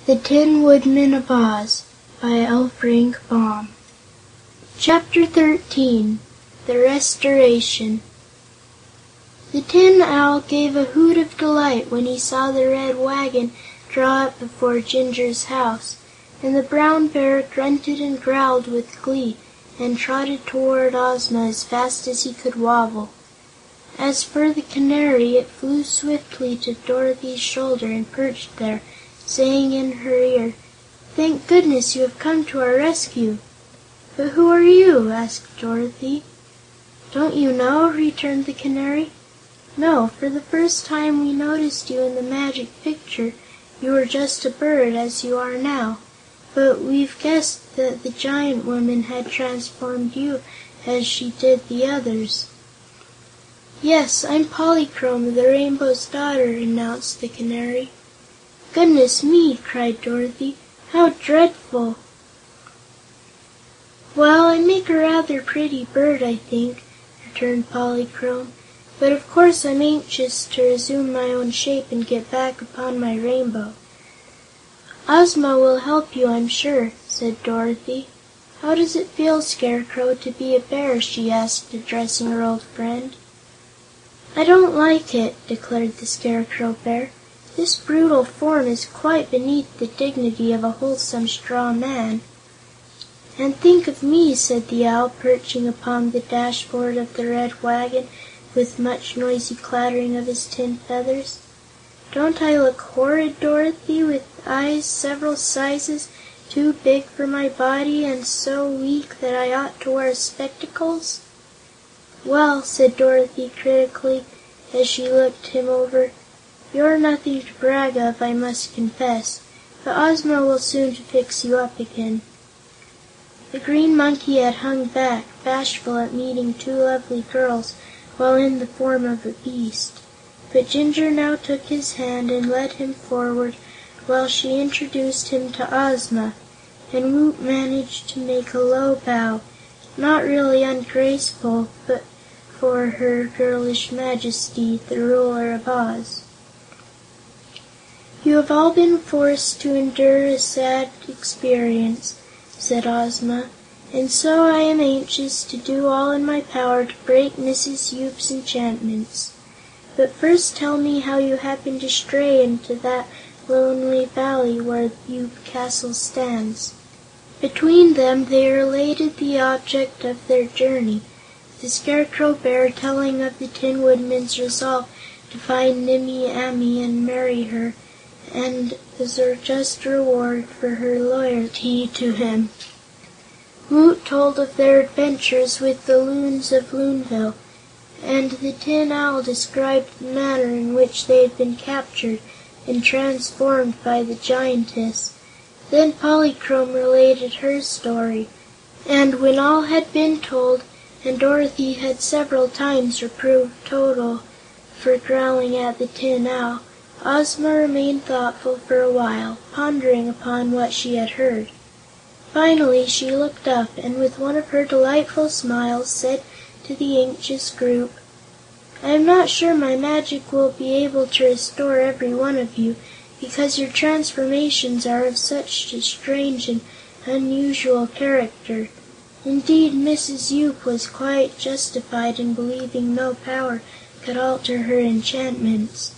The Tinwoodman of Oz by L. Frank Baum. Chapter 13. The Restoration. The Tin Owl gave a hoot of delight when he saw the Red Wagon draw up before Ginger's house, and the Brown Bear grunted and growled with glee and trotted toward Ozma as fast as he could wobble. As for the Canary, it flew swiftly to Dorothy's shoulder and perched there, saying in her ear, "Thank goodness you have come to our rescue." "But who are you?" asked Dorothy. "Don't you know?" returned the Canary. "No. For the first time we noticed you in the Magic Picture you were just a bird, as you are now, but we've guessed that the Giant Woman had transformed you as she did the others." "Yes, I'm Polychrome, the Rainbow's Daughter," announced the Canary. "Goodness me!" cried Dorothy. "How dreadful!" "Well, I make a rather pretty bird, I think," returned Polychrome, "but of course I'm anxious to resume my own shape and get back upon my rainbow." "Ozma will help you, I'm sure," said Dorothy. "How does it feel, Scarecrow, to be a bear?" she asked, addressing her old friend. "I don't like it," declared the Scarecrow Bear. "This brutal form is quite beneath the dignity of a wholesome straw man." "And think of me," said the Owl, perching upon the dashboard of the Red Wagon with much noisy clattering of his tin feathers. "Don't I look horrid, Dorothy, with eyes several sizes too big for my body and so weak that I ought to wear spectacles?" "Well," said Dorothy critically, as she looked him over, "you're nothing to brag of, I must confess, but Ozma will soon fix you up again." The Green Monkey had hung back, bashful at meeting two lovely girls while in the form of a beast, but Ginger now took his hand and led him forward while she introduced him to Ozma, and Woot managed to make a low bow, not really ungraceful for Her Girlish Majesty, the Ruler of Oz. "You have all been forced to endure a sad experience," said Ozma, "and so I am anxious to do all in my power to break Mrs. Yoop's enchantments. But first tell me how you happened to stray into that lonely valley where Yoop Castle stands." Between them they related the object of their journey, the Scarecrow Bear telling of the Tin Woodman's resolve to find Nimmie Amee and marry her, and as a just reward for her loyalty to him. Woot told of their adventures with the Loons of Loonville, and the Tin Owl described the manner in which they had been captured and transformed by the Giantess. Then Polychrome related her story, and when all had been told, and Dorothy had several times reproved Toto for growling at the Tin Owl, Ozma remained thoughtful for a while, pondering upon what she had heard. Finally she looked up and with one of her delightful smiles said to the anxious group, "I am not sure my magic will be able to restore every one of you, because your transformations are of such a strange and unusual character. Indeed, Mrs. Yoop was quite justified in believing no power could alter her enchantments.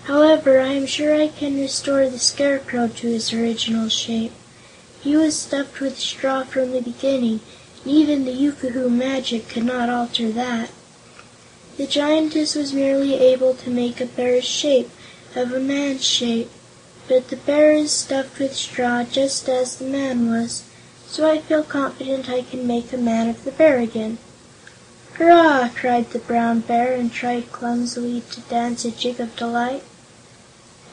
However, I am sure I can restore the Scarecrow to his original shape. He was stuffed with straw from the beginning, and even the Yookoohoo magic could not alter that. The Giantess was merely able to make a bear's shape of a man's shape, but the bear is stuffed with straw just as the man was, so I feel confident I can make a man of the bear again." "Hurrah!" cried the Brown Bear, and tried clumsily to dance a jig of delight.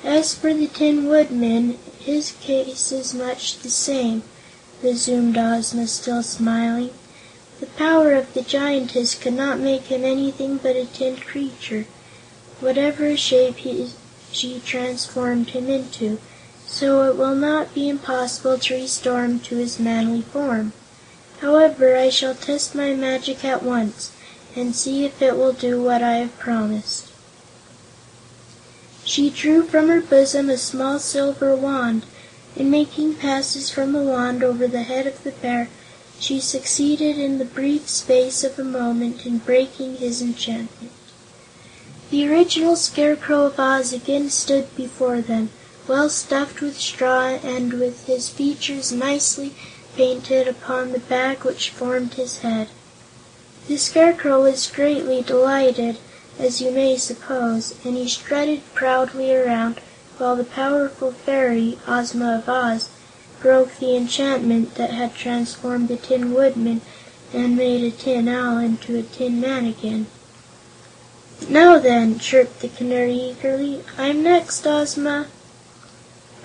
"As for the Tin Woodman, his case is much the same," resumed Ozma, still smiling. "The power of the Giantess could not make him anything but a tin creature, whatever shape she transformed him into, so it will not be impossible to restore him to his manly form. However, I shall test my magic at once, and see if it will do what I have promised." She drew from her bosom a small silver wand In making passes from the wand over the head of the bear, she succeeded in the brief space of a moment in breaking his enchantment. The original Scarecrow of Oz again stood before them, well stuffed with straw and with his features nicely painted upon the bag which formed his head. The Scarecrow was greatly delighted, as you may suppose, and he strutted proudly around while the powerful fairy, Ozma of Oz, broke the enchantment that had transformed the Tin Woodman and made a Tin Owl into a Tin Man again. "Now then," chirped the Canary eagerly, "I'm next, Ozma."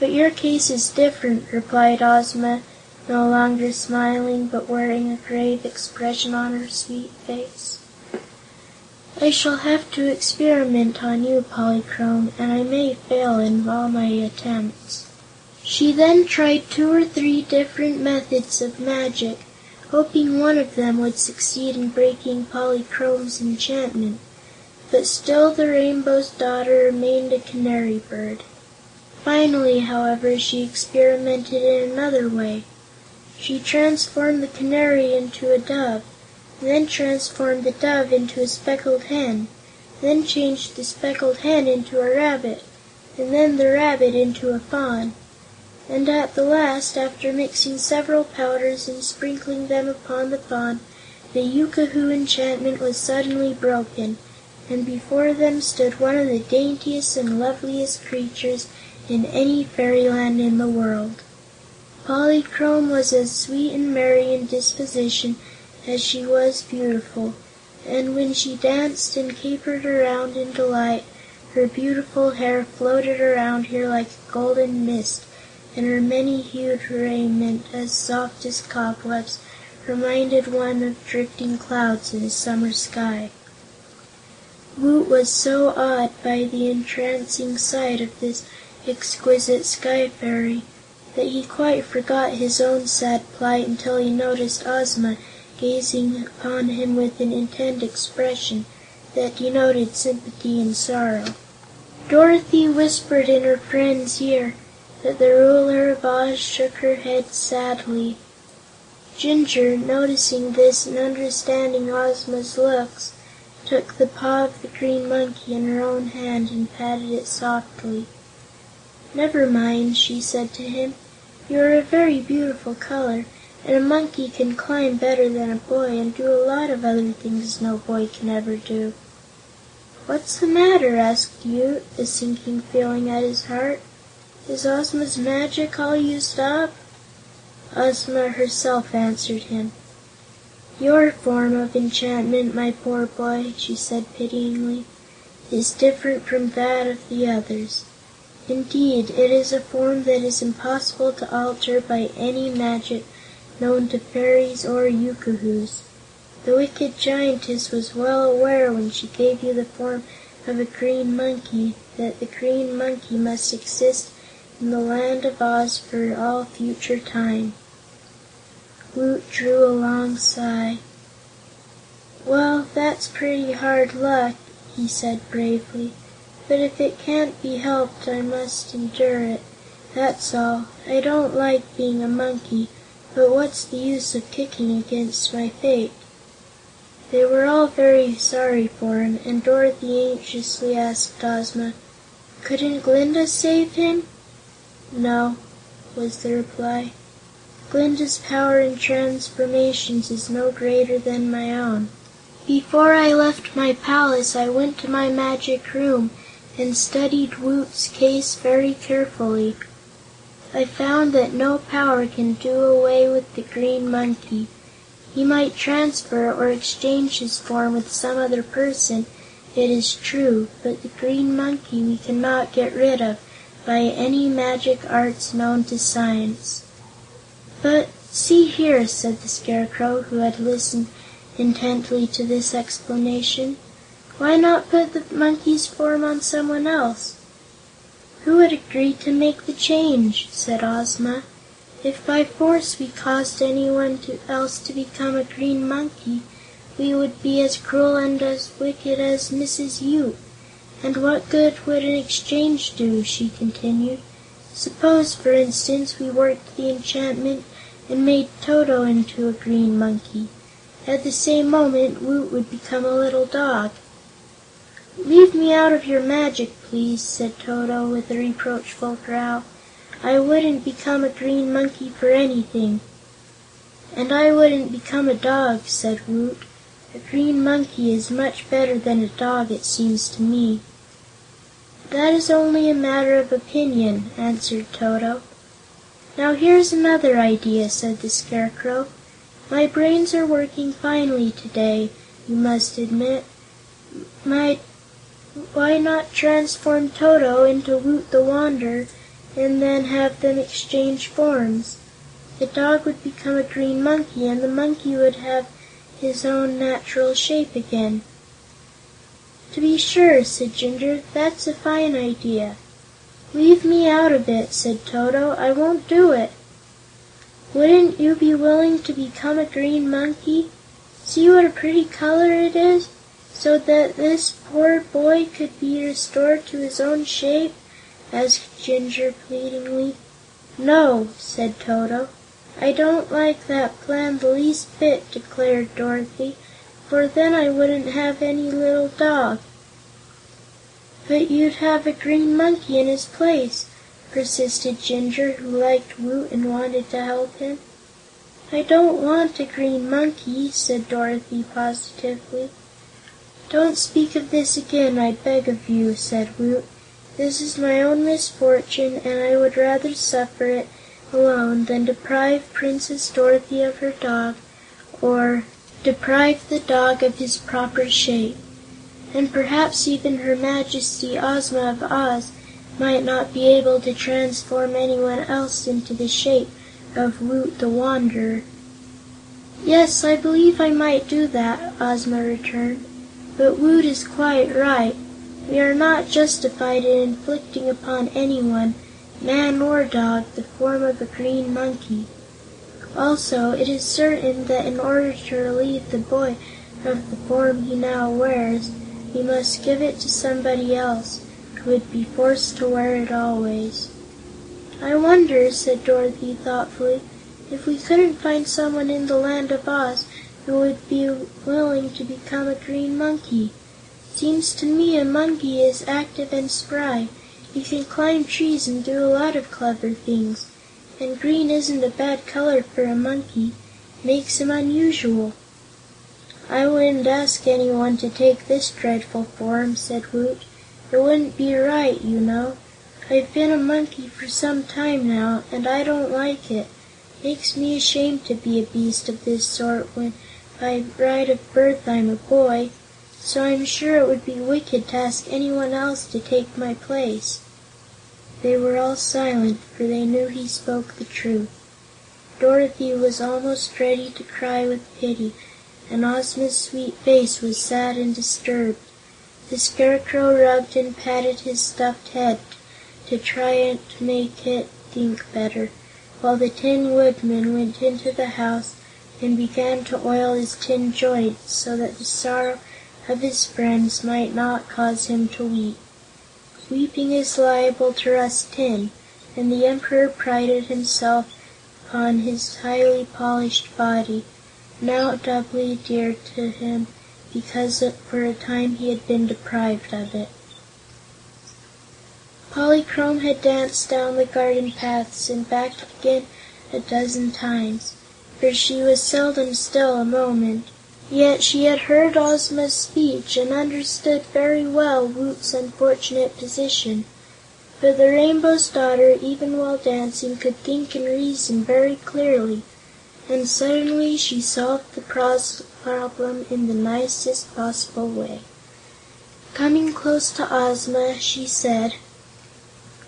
"But your case is different," replied Ozma, no longer smiling but wearing a grave expression on her sweet face. "I shall have to experiment on you, Polychrome, and I may fail in all my attempts." She then tried 2 or 3 different methods of magic, hoping one of them would succeed in breaking Polychrome's enchantment, but still the Rainbow's Daughter remained a canary bird. Finally, however, she experimented in another way. She transformed the canary into a dove, then transformed the dove into a speckled hen, then changed the speckled hen into a rabbit, and then the rabbit into a fawn. And at the last, after mixing several powders and sprinkling them upon the fawn, the Yookoohoo enchantment was suddenly broken, and before them stood one of the daintiest and loveliest creatures in any fairyland in the world. Polychrome was as sweet and merry in disposition as she was beautiful, and when she danced and capered around in delight, her beautiful hair floated around her like a golden mist, and her many-hued raiment, as soft as cobwebs, reminded one of drifting clouds in a summer sky. Woot was so awed by the entrancing sight of this exquisite Sky Fairy that he quite forgot his own sad plight until he noticed Ozma gazing upon him with an intent expression that denoted sympathy and sorrow. Dorothy whispered in her friend's ear, but the Ruler of Oz shook her head sadly. Ginger, noticing this and understanding Ozma's looks, took the paw of the Green Monkey in her own hand and patted it softly. "Never mind," she said to him. "You are a very beautiful color, and a monkey can climb better than a boy and do a lot of other things no boy can ever do." "What's the matter?" asked Woot, a sinking feeling at his heart. "Is Ozma's magic all used up?" Ozma herself answered him. "Your form of enchantment, my poor boy," she said pityingly, "is different from that of the others. Indeed, it is a form that is impossible to alter by any magic known to fairies or Yookoohoos. The wicked Giantess was well aware when she gave you the form of a green monkey that the green monkey must exist in the Land of Oz for all future time." Woot drew a long sigh. "Well, that's pretty hard luck," he said bravely, "but if it can't be helped I must endure it, that's all. I don't like being a monkey, but what's the use of kicking against my fate?" They were all very sorry for him, and Dorothy anxiously asked Ozma, "Couldn't Glinda save him?" "No," was the reply. "Glinda's power in transformations is no greater than my own. Before I left my palace I went to my magic room and studied Woot's case very carefully. I found that no power can do away with the Green Monkey. He might transfer or exchange his form with some other person, it is true, but the Green Monkey we cannot get rid of by any magic arts known to science." "But see here," said the Scarecrow, who had listened intently to this explanation, "why not put the monkey's form on someone else?" "Who would agree to make the change?" said Ozma. "If by force we caused anyone else to become a green monkey, we would be as cruel and as wicked as Mrs. Yoop. And what good would an exchange do?" she continued, Suppose, for instance, we worked the enchantment and made Toto into a green monkey. At the same moment Woot would become a little dog." "Leave me out of your magic, please," said Toto, with a reproachful growl. "I wouldn't become a green monkey for anything." "And I wouldn't become a dog," said Woot. "A green monkey is much better than a dog, it seems to me." "That is only a matter of opinion," answered Toto. "Now here's another idea," said the Scarecrow. "My brains are working finely today, you must admit. Why not transform Toto into Woot the Wanderer, and then have them exchange forms? The dog would become a green monkey, and the monkey would have his own natural shape again." "To be sure," said Jinjur, "that's a fine idea." "Leave me out of it," said Toto. "I won't do it." "Wouldn't you be willing to become a green monkey? See what a pretty color it is, so that this poor boy could be restored to his own shape?" asked Jinjur pleadingly. "No," said Toto. "I don't like that plan the least bit," declared Dorothy, "for then I wouldn't have any little dog." "But you'd have a green monkey in his place," persisted Jinjur, who liked Woot and wanted to help him. "I don't want a green monkey," said Dorothy positively. "Don't speak of this again, I beg of you," said Woot. "This is my own misfortune, and I would rather suffer it alone than deprive Princess Dorothy of her dog, or deprive the dog of his proper shape. And perhaps even Her Majesty Ozma of Oz might not be able to transform anyone else into the shape of Woot the Wanderer." "Yes, I believe I might do that," Ozma returned. "But Woot is quite right. We are not justified in inflicting upon anyone, man or dog, the form of a green monkey. Also, it is certain that in order to relieve the boy of the form he now wears, we must give it to somebody else, who would be forced to wear it always." "I wonder," said Dorothy thoughtfully, "if we couldn't find someone in the Land of Oz who would be willing to become a green monkey. Seems to me a monkey is active and spry. He can climb trees and do a lot of clever things. And green isn't a bad color for a monkey. Makes him unusual." "I wouldn't ask anyone to take this dreadful form," said Woot. "It wouldn't be right, you know. I've been a monkey for some time now, and I don't like it. Makes me ashamed to be a beast of this sort when by right of birth I'm a boy. So I'm sure it would be wicked to ask anyone else to take my place." They were all silent, for they knew he spoke the truth. Dorothy was almost ready to cry with pity, and Ozma's sweet face was sad and disturbed. The Scarecrow rubbed and patted his stuffed head to try and make it think better, while the Tin Woodman went into the house and began to oil his tin joints so that the sorrow of his friends might not cause him to weep. Weeping is liable to rust tin, and the Emperor prided himself upon his highly polished body, now doubly dear to him because for a time he had been deprived of it. Polychrome had danced down the garden paths and back again a dozen times, for she was seldom still a moment. Yet she had heard Ozma's speech and understood very well Woot's unfortunate position. But the Rainbow's Daughter, even while dancing, could think and reason very clearly, and suddenly she solved the problem in the nicest possible way. Coming close to Ozma, she said: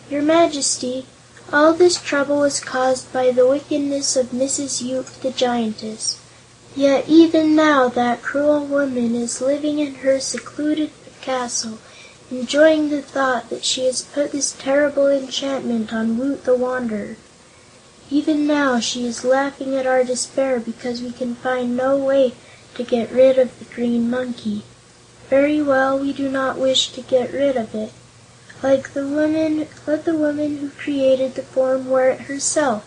"Your Majesty, all this trouble was caused by the wickedness of Mrs. Yoop the Giantess. Yet even now that cruel woman is living in her secluded castle, enjoying the thought that she has put this terrible enchantment on Woot the Wanderer. Even now she is laughing at our despair because we can find no way to get rid of the green monkey. Very well, we do not wish to get rid of it. Let the woman who created the form wear it herself,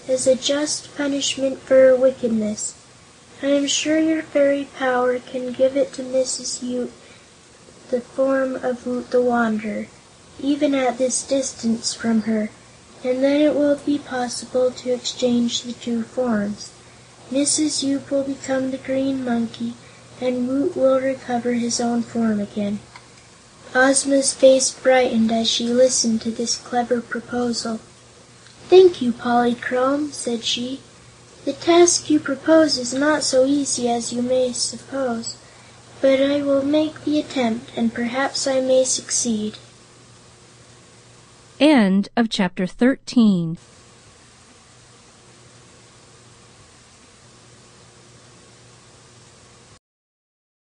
as a just punishment for her wickedness. I am sure your fairy power can give it to Mrs. Yoop, the form of the Wanderer, even at this distance from her, and then it will be possible to exchange the two forms. Mrs. Yoop will become the Green Monkey, and Woot will recover his own form again." Ozma's face brightened as she listened to this clever proposal. "Thank you, Polychrome," said she. "The task you propose is not so easy as you may suppose, but I will make the attempt, and perhaps I may succeed." End of chapter 13.